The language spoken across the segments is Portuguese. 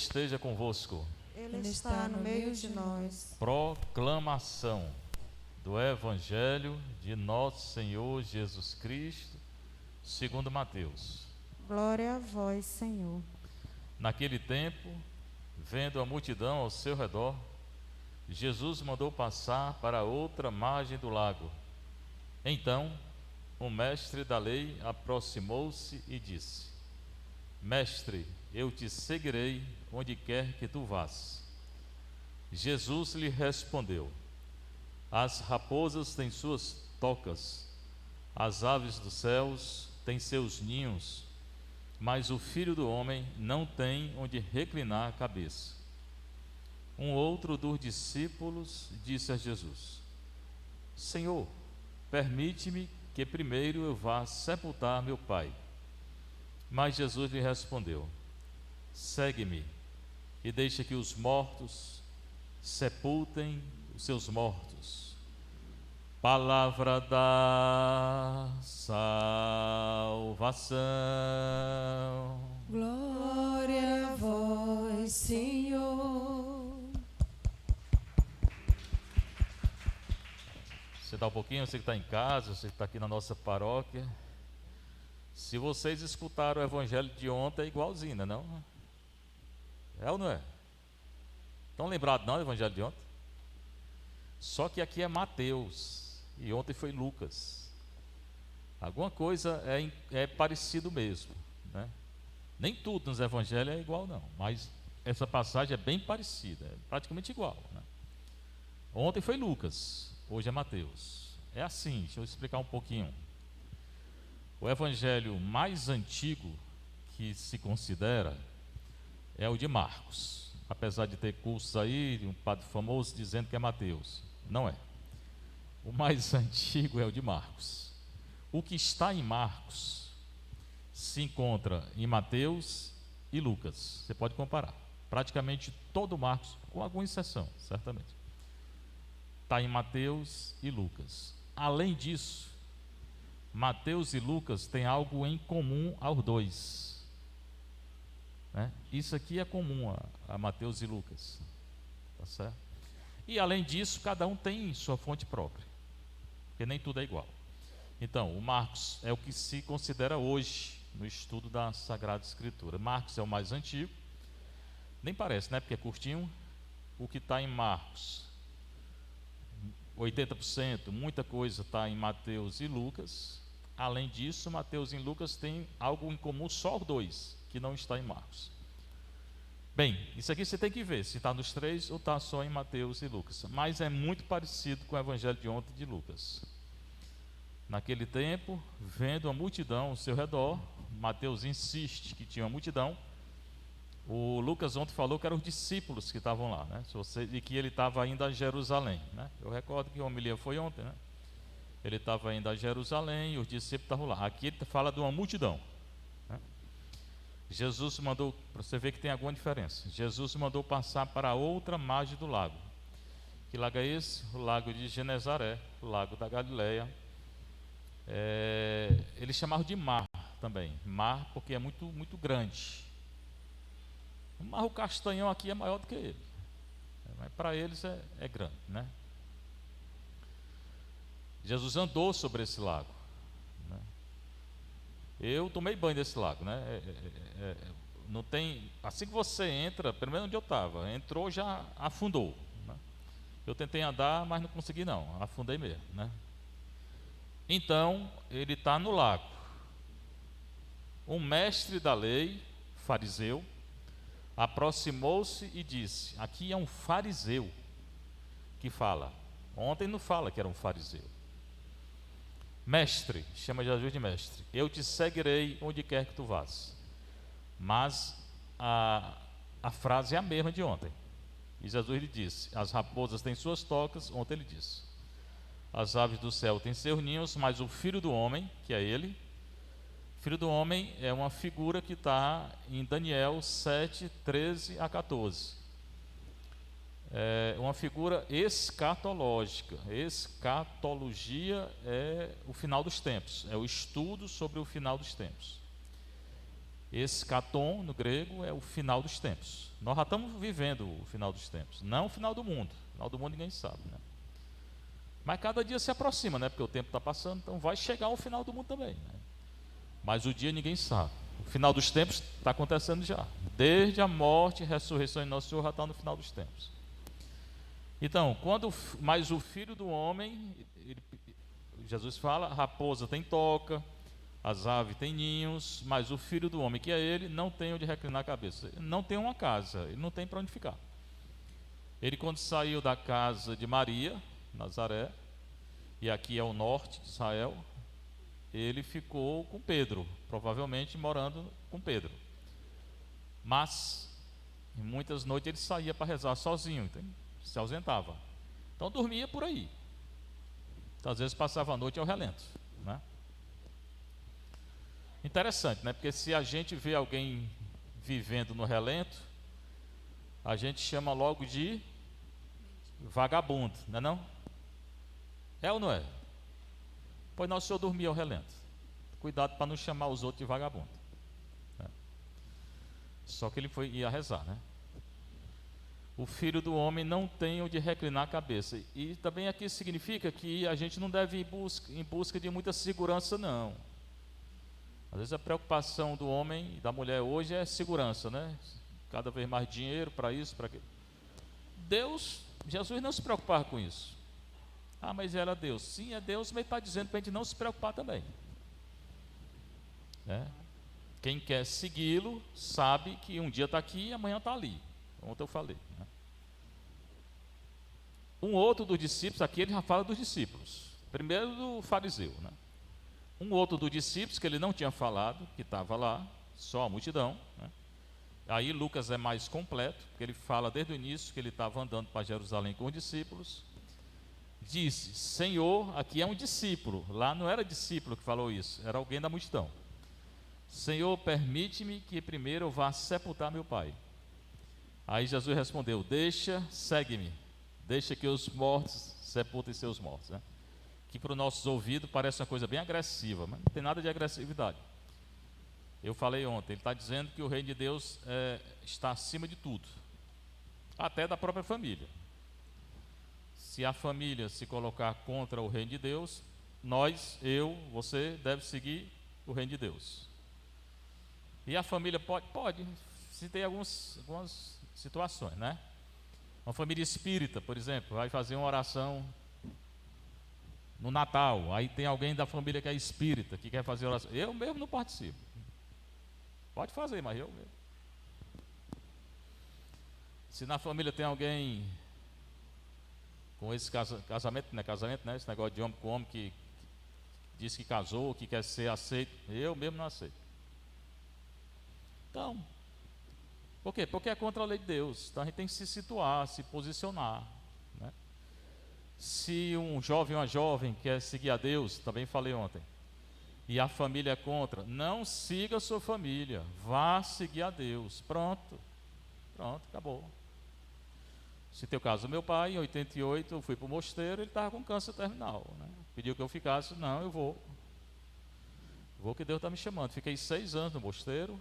esteja convosco. Ele está no meio de nós. Proclamação do Evangelho de nosso Senhor Jesus Cristo, segundo Mateus. Glória a vós, Senhor. Naquele tempo, vendo a multidão ao seu redor, Jesus mandou passar para outra margem do lago. Então, o mestre da lei aproximou-se e disse: Mestre, eu te seguirei onde quer que tu vás. Jesus lhe respondeu: As raposas têm suas tocas, as aves dos céus têm seus ninhos, mas o Filho do Homem não tem onde reclinar a cabeça. Um outro dos discípulos disse a Jesus: Senhor, permite-me que primeiro eu vá sepultar meu pai. Mas Jesus lhe respondeu: Segue-me e deixa que os mortos sepultem os seus mortos. Palavra da salvação. Glória a vós, Senhor. Você dá um pouquinho, você que está em casa, você que está aqui na nossa paróquia. Se vocês escutaram o evangelho de ontem, é igualzinho, não? É ou não é? Estão lembrados não do evangelho de ontem? Só que aqui é Mateus e ontem foi Lucas. Alguma coisa é parecido mesmo, né? Nem tudo nos evangelhos é igual não, mas essa passagem é bem parecida, é praticamente igual, né? Ontem foi Lucas, hoje é Mateus. É assim, deixa eu explicar um pouquinho. O evangelho mais antigo que se considera é o de Marcos, apesar de ter cursos aí de um padre famoso dizendo que é Mateus. Não é. O mais antigo é o de Marcos. O que está em Marcos se encontra em Mateus e Lucas. Você pode comparar. Praticamente todo Marcos, com alguma exceção, certamente, está em Mateus e Lucas. Além disso, Mateus e Lucas têm algo em comum aos dois, né? Isso aqui é comum a Mateus e Lucas, tá certo? E além disso, cada um tem sua fonte própria, porque nem tudo é igual. Então, o Marcos é o que se considera hoje no estudo da Sagrada Escritura. Marcos é o mais antigo, nem parece, né? Porque é curtinho. O que está em Marcos, 80%, muita coisa está em Mateus e Lucas. Além disso, Mateus e Lucas têm algo em comum, só os dois, que não está em Marcos. Bem, isso aqui você tem que ver, se está nos três ou está só em Mateus e Lucas. Mas é muito parecido com o evangelho de ontem de Lucas. Naquele tempo, vendo a multidão ao seu redor, Mateus insiste que tinha uma multidão. O Lucas ontem falou que eram os discípulos que estavam lá, né? E que ele estava indo a Jerusalém, né? Eu recordo que a homilia foi ontem, né? Ele estava indo a Jerusalém e os discípulos estavam lá. Aqui ele fala de uma multidão, né? Jesus mandou, para você ver que tem alguma diferença, Jesus mandou passar para outra margem do lago. Que lago é esse? O lago de Genezaré, o lago da Galileia. Eles chamavam de mar também, mar porque é muito, muito grande. O Mar Castanhão aqui é maior do que ele, mas para eles é grande, né? Jesus andou sobre esse lago, né? Eu tomei banho desse lago, né? Não tem, assim que você entra, pelo menos onde eu estava, entrou, já afundou, né? Eu tentei andar, mas não consegui não, afundei mesmo, né? Então, ele está no lago. Um mestre da lei, fariseu, aproximou-se e disse: aqui é um fariseu que fala. Ontem não fala que era um fariseu. Mestre, chama Jesus de mestre, eu te seguirei onde quer que tu vás. Mas a frase é a mesma de ontem. E Jesus lhe disse: as raposas têm suas tocas. Ontem ele disse: as aves do céu têm seus ninhos, mas o Filho do Homem, que é ele, Filho do Homem é uma figura que está em Daniel 7, 13 a 14. É uma figura escatológica. Escatologia é o final dos tempos, é o estudo sobre o final dos tempos. Escatom, no grego, é o final dos tempos. Nós já estamos vivendo o final dos tempos, não o final do mundo. O final do mundo ninguém sabe, né? Mas cada dia se aproxima, né? Porque o tempo está passando, então vai chegar o final do mundo também, né? Mas o dia ninguém sabe. O final dos tempos está acontecendo já. Desde a morte e ressurreição de Nosso Senhor já está no final dos tempos. Então, mas o Filho do Homem, Jesus fala, a raposa tem toca, as aves têm ninhos, mas o Filho do Homem, que é ele, não tem onde reclinar a cabeça. Ele não tem uma casa, ele não tem para onde ficar. Ele, quando saiu da casa de Maria, Nazaré, e aqui é o norte de Israel, ele ficou com Pedro, provavelmente morando com Pedro. Mas, em muitas noites ele saía para rezar sozinho, então, se ausentava. Então dormia por aí. Então, às vezes passava a noite ao relento, né? Interessante, né? Porque se a gente vê alguém vivendo no relento, a gente chama logo de vagabundo, não é não? É ou não é? Pois Nosso Senhor dormia ao relento. Cuidado para não chamar os outros de vagabundo, né? Só que ele ia rezar, né? O Filho do Homem não tem onde reclinar a cabeça. E também aqui significa que a gente não deve ir em busca de muita segurança, não. Às vezes a preocupação do homem e da mulher hoje é segurança, né? Cada vez mais dinheiro para isso, para aquilo. Jesus não se preocupava com isso. Ah, mas era Deus. Sim, é Deus, mas está dizendo para a gente não se preocupar também, né? Quem quer segui-lo sabe que um dia está aqui e amanhã está ali. Ontem eu falei, né? Um outro dos discípulos, aqui ele já fala dos discípulos. Primeiro do fariseu, né? Um outro dos discípulos que ele não tinha falado, que estava lá, só a multidão, né? Aí Lucas é mais completo, porque ele fala desde o início que ele estava andando para Jerusalém com os discípulos. Disse: Senhor, aqui é um discípulo. Lá não era discípulo que falou isso, era alguém da multidão. Senhor, permite-me que primeiro eu vá sepultar meu pai. Aí Jesus respondeu: segue-me, deixa que os mortos sepultem seus mortos, né? Que para os nossos ouvidos parece uma coisa bem agressiva, mas não tem nada de agressividade. Eu falei ontem, ele está dizendo que o reino de Deus está acima de tudo, até da própria família. Se a família se colocar contra o reino de Deus, você deve seguir o reino de Deus. E a família pode, se tem algumas situações, né? Uma família espírita, por exemplo, vai fazer uma oração no Natal, aí tem alguém da família que é espírita, que quer fazer oração. Eu mesmo não participo. Pode fazer, mas eu mesmo. Se na família tem alguém com esse casamento, né? Esse negócio de homem com homem que diz que casou, que quer ser aceito, eu mesmo não aceito. Então, por quê? Porque é contra a lei de Deus. Então a gente tem que se situar, se posicionar, né? Se um jovem ou uma jovem quer seguir a Deus, também falei ontem, e a família é contra, não siga a sua família, vá seguir a Deus. Pronto, acabou. Se teu caso, meu pai, em 88, eu fui para o mosteiro, ele estava com câncer terminal, né? Pediu que eu ficasse, não, eu vou que Deus está me chamando. Fiquei 6 anos no mosteiro.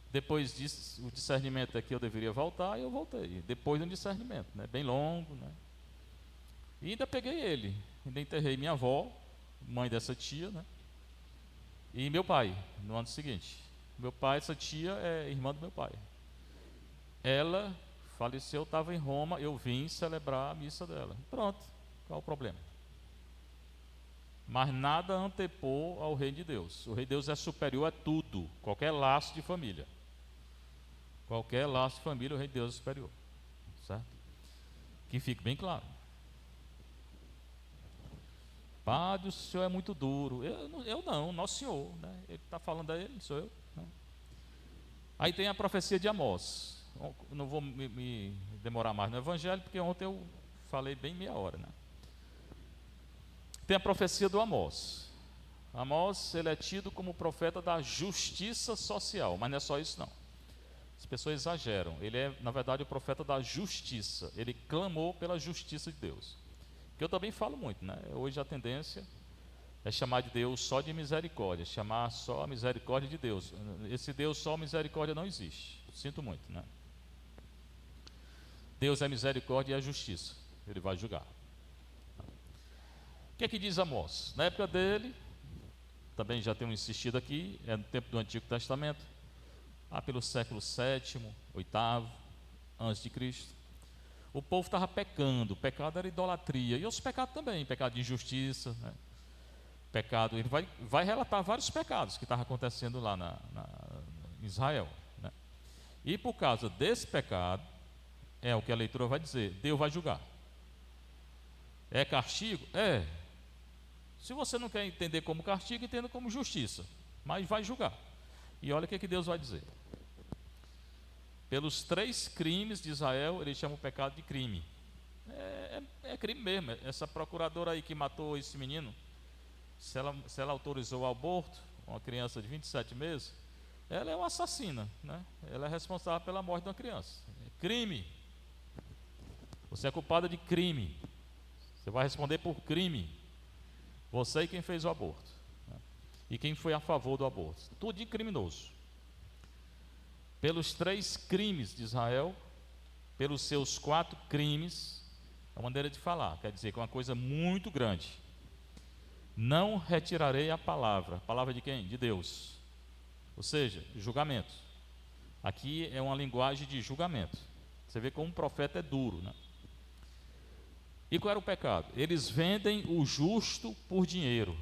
Depois disso, o discernimento é que eu deveria voltar, e eu voltei. Depois do discernimento, né? Bem longo, né? E ainda peguei ele, ainda enterrei minha avó, mãe dessa tia, né? E meu pai, no ano seguinte. Meu pai, essa tia é irmã do meu pai. Ela faleceu, estava em Roma, eu vim celebrar a missa dela. Pronto, qual o problema? Mas nada antepor ao reino de Deus. O reino de Deus é superior a tudo, qualquer laço de família. Qualquer laço de família, o reino de Deus é superior, certo? Que fique bem claro. Padre, o senhor é muito duro. Eu não, Nosso Senhor, né? Ele está falando a ele, sou eu, né? Aí tem a profecia de Amós. Não vou me demorar mais no Evangelho, porque ontem eu falei bem meia hora, né? Tem a profecia do Amós. Amós, ele é tido como profeta da justiça social, mas não é só isso não. As pessoas exageram. Ele é, na verdade, o profeta da justiça. Ele clamou pela justiça de Deus. Que eu também falo muito, né? Hoje a tendência é chamar de Deus só de misericórdia, chamar só a misericórdia de Deus. Esse Deus só misericórdia não existe. Sinto muito, né? Deus é misericórdia e é justiça. Ele vai julgar. O que é que diz Amós? Na época dele, também já temos insistido aqui, é no tempo do Antigo Testamento, pelo século VII, VIII, antes de Cristo. O povo estava pecando, o pecado era idolatria, e outros pecados também, pecado de injustiça, né? Pecado, ele vai relatar vários pecados que estavam acontecendo lá em Israel, né? E por causa desse pecado, é o que a leitura vai dizer, Deus vai julgar. É castigo? É. Se você não quer entender como castigo, entenda como justiça, mas vai julgar. E olha o que Deus vai dizer. Pelos 3 crimes de Israel, ele chama o pecado de crime. É crime mesmo. Essa procuradora aí que matou esse menino, se ela autorizou o aborto, uma criança de 27 meses, ela é uma assassina, né? Ela é responsável pela morte de uma criança. É crime. Você é culpada de crime. Você vai responder por crime. Você e quem fez o aborto, né? E quem foi a favor do aborto. Tudo de criminoso. Pelos 3 crimes de Israel, pelos seus 4 crimes, é uma maneira de falar, quer dizer que é uma coisa muito grande. Não retirarei a palavra de quem? De Deus. Ou seja, julgamento. Aqui é uma linguagem de julgamento. Você vê como um profeta é duro, né? E qual era o pecado? Eles vendem o justo por dinheiro.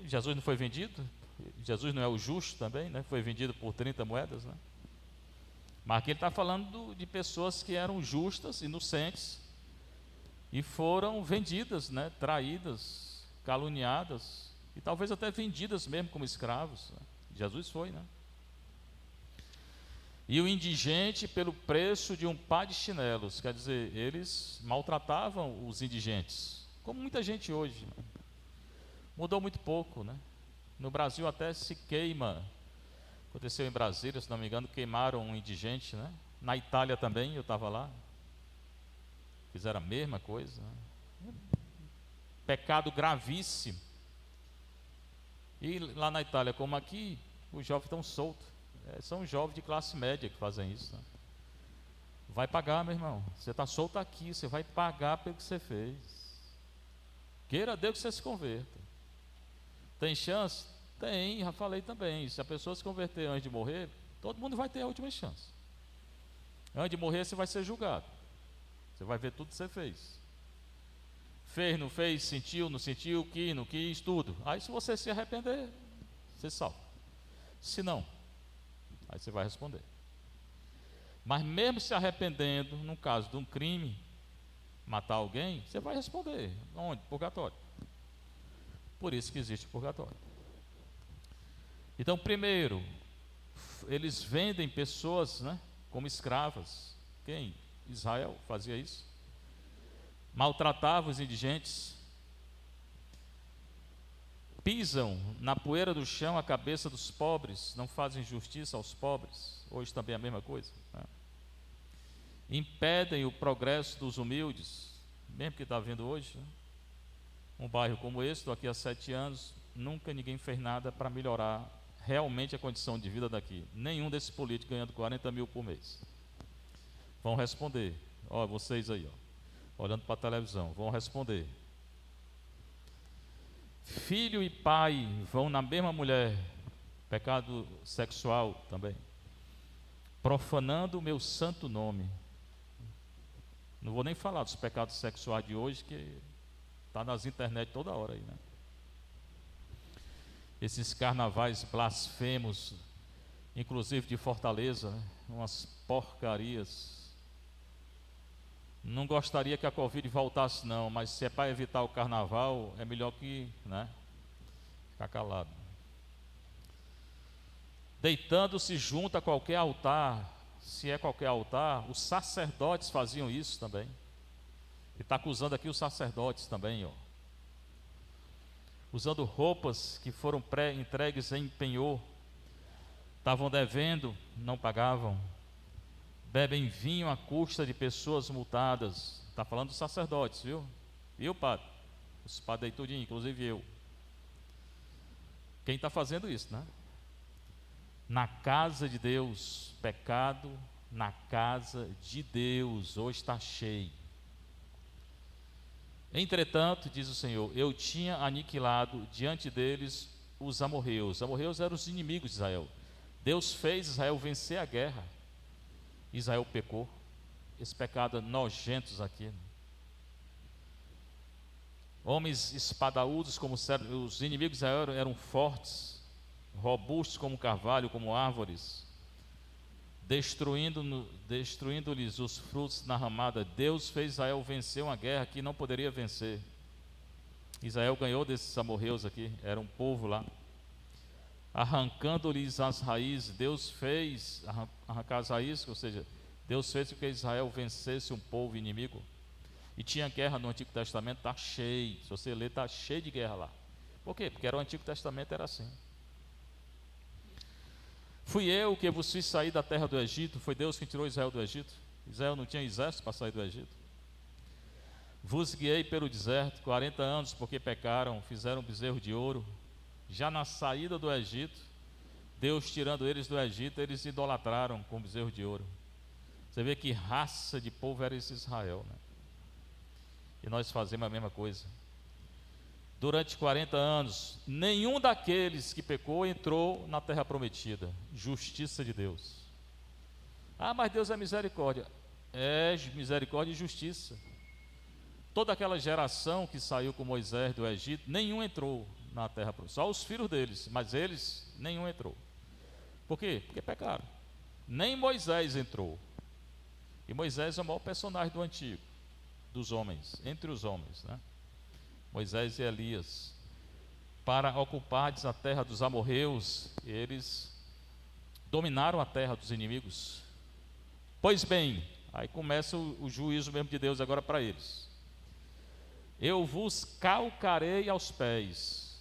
Jesus não foi vendido? Jesus não é o justo também, né? Foi vendido por 30 moedas, né? Mas aqui ele está falando de pessoas que eram justas, inocentes, e foram vendidas, né? Traídas, caluniadas, e talvez até vendidas mesmo como escravos, né? Jesus foi, né? E o indigente pelo preço de um par de chinelos, quer dizer, eles maltratavam os indigentes, como muita gente hoje, né? Mudou muito pouco, né? No Brasil até se queima, aconteceu em Brasília, se não me engano, queimaram um indigente, né? Na Itália também, eu estava lá, fizeram a mesma coisa, né? Pecado gravíssimo. E lá na Itália, como aqui, os jovens estão soltos. São jovens de classe média que fazem isso, né? Vai pagar, meu irmão. Você está solto aqui, você vai pagar pelo que você fez. Queira Deus que você se converta. Tem chance? Tem, já falei também. Se a pessoa se converter antes de morrer, todo mundo vai ter a última chance. Antes de morrer, você vai ser julgado. Você vai ver tudo que você fez. Fez, não fez, sentiu, não sentiu, quis, não quis, tudo. Aí se você se arrepender, você salva. Se não, aí você vai responder. Mas mesmo se arrependendo, no caso de um crime, matar alguém, você vai responder. Onde? Purgatório. Por isso que existe o purgatório. Então, primeiro, eles vendem pessoas, né, como escravas. Quem? Israel fazia isso. Maltratava os indigentes. Pisam na poeira do chão a cabeça dos pobres, não fazem justiça aos pobres. Hoje também é a mesma coisa, né? Impedem o progresso dos humildes, mesmo que está vendo hoje, né? Um bairro como esse, daqui a 7 anos, nunca ninguém fez nada para melhorar realmente a condição de vida daqui. Nenhum desses políticos ganhando 40 mil por mês. Vão responder. Ó, vocês aí, ó, olhando para a televisão, vão responder. Filho e pai vão na mesma mulher, pecado sexual também, profanando o meu santo nome. Não vou nem falar dos pecados sexuais de hoje, que está nas internet toda hora aí, né? Esses carnavais blasfemos, inclusive de Fortaleza, né? Umas porcarias. Não gostaria que a Covid voltasse não, mas se é para evitar o carnaval, é melhor que, né, ficar calado. Deitando-se junto a qualquer altar, se é qualquer altar, os sacerdotes faziam isso também. Ele está acusando aqui os sacerdotes também, ó. Usando roupas que foram entregues em penhor, estavam devendo, não pagavam. Bebem vinho à custa de pessoas multadas. Está falando dos sacerdotes, viu? Viu, padre? espadei tudinho, inclusive eu. Quem está fazendo isso, né? Na casa de Deus, pecado na casa de Deus, hoje está cheio. Entretanto, diz o Senhor, eu tinha aniquilado diante deles os amorreus. Os amorreus eram os inimigos de Israel. Deus fez Israel vencer a guerra. Israel pecou. Esse pecado nojentos aqui. Homens espadaúdos como os inimigos de Israel eram fortes, robustos como carvalho, como árvores, destruindo-lhes os frutos na ramada. Deus fez Israel vencer uma guerra que não poderia vencer. Israel ganhou desses amorreus aqui, era um povo lá, arrancando-lhes as raízes. Deus fez arrancar as raízes, ou seja, Deus fez com que Israel vencesse um povo inimigo. E tinha guerra no Antigo Testamento, está cheio. Se você ler, está cheio de guerra lá. Por quê? Porque o Antigo Testamento era assim. Fui eu que vos fiz sair da terra do Egito. Foi Deus que tirou Israel do Egito. Israel não tinha exército para sair do Egito. Vos guiei pelo deserto 40 anos, porque pecaram, fizeram um bezerro de ouro. Já na saída do Egito, Deus tirando eles do Egito, eles idolatraram com bezerro de ouro. Você vê que raça de povo era esse Israel, né? E nós fazemos a mesma coisa. Durante 40 anos, nenhum daqueles que pecou entrou na terra prometida. Justiça de Deus. Ah, mas Deus é misericórdia. É misericórdia e justiça. Toda aquela geração que saiu com Moisés do Egito, nenhum entrou na terra prometida. Só os filhos deles, mas eles, nenhum entrou. Por quê? Porque pecaram. Nem Moisés entrou. E Moisés é o maior personagem do Antigo, dos homens, entre os homens, né? Moisés e Elias, para ocupar a terra dos amorreus, eles dominaram a terra dos inimigos. Pois bem, aí começa o juízo mesmo de Deus agora para eles. Eu vos calcarei aos pés.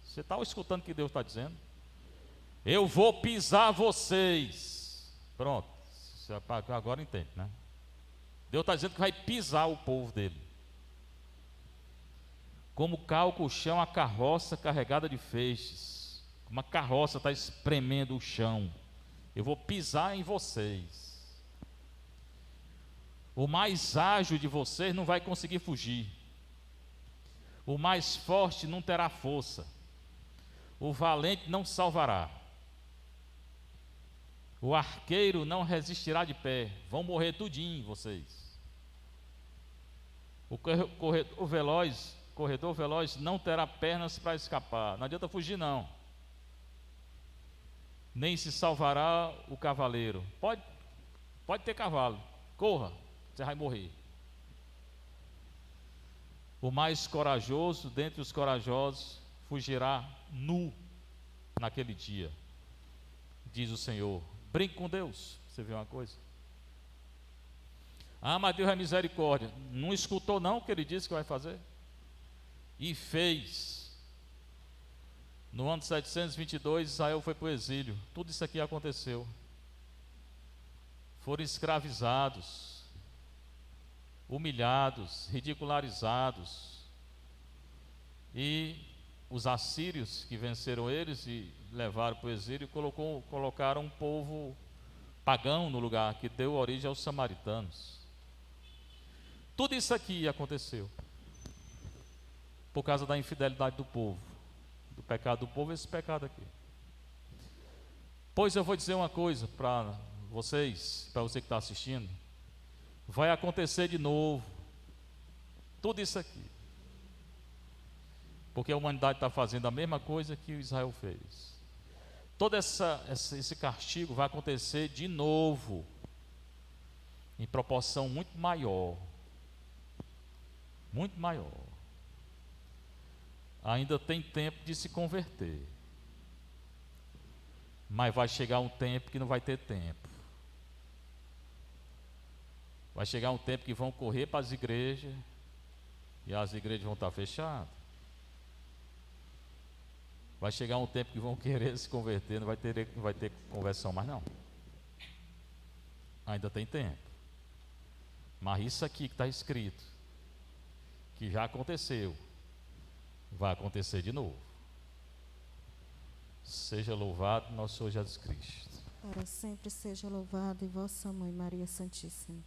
Você está escutando o que Deus está dizendo? Eu vou pisar vocês. Pronto, agora entende, né? Deus está dizendo que vai pisar o povo dele. Como calca o chão a carroça carregada de feixes. Uma carroça está espremendo o chão. Eu vou pisar em vocês. O mais ágil de vocês não vai conseguir fugir. O mais forte não terá força. O valente não salvará. O arqueiro não resistirá de pé. Vão morrer tudinho vocês. O corredor veloz não terá pernas para escapar. Não adianta fugir não. Nem se salvará o cavaleiro. Pode ter cavalo. Corra, você vai morrer. O mais corajoso dentre os corajosos fugirá nu naquele dia, diz o Senhor. Brinque com Deus. Você vê uma coisa? Ah, mas Deus é misericórdia. Não escutou não o que ele disse que vai fazer? E fez. No ano 722, Israel foi para o exílio. Tudo isso aqui aconteceu. Foram escravizados, humilhados, ridicularizados. E os assírios que venceram eles e levaram para o exílio, colocaram um povo pagão no lugar, que deu origem aos samaritanos. Tudo isso aqui aconteceu por causa da infidelidade do povo, do pecado do povo, esse pecado aqui. Pois eu vou dizer uma coisa para vocês, para você que está assistindo, vai acontecer de novo, tudo isso aqui, porque a humanidade está fazendo a mesma coisa que o Israel fez. Todo esse castigo vai acontecer de novo, em proporção muito maior. Muito maior. Ainda tem tempo de se converter. Mas vai chegar um tempo que não vai ter tempo. Vai chegar um tempo que vão correr para as igrejas e as igrejas vão estar fechadas. Vai chegar um tempo que vão querer se converter, não vai ter conversão mais não. Ainda tem tempo. Mas isso aqui que está escrito, que já aconteceu, vai acontecer de novo. Seja louvado nosso Senhor Jesus Cristo. Para sempre seja louvado em vossa mãe, Maria Santíssima.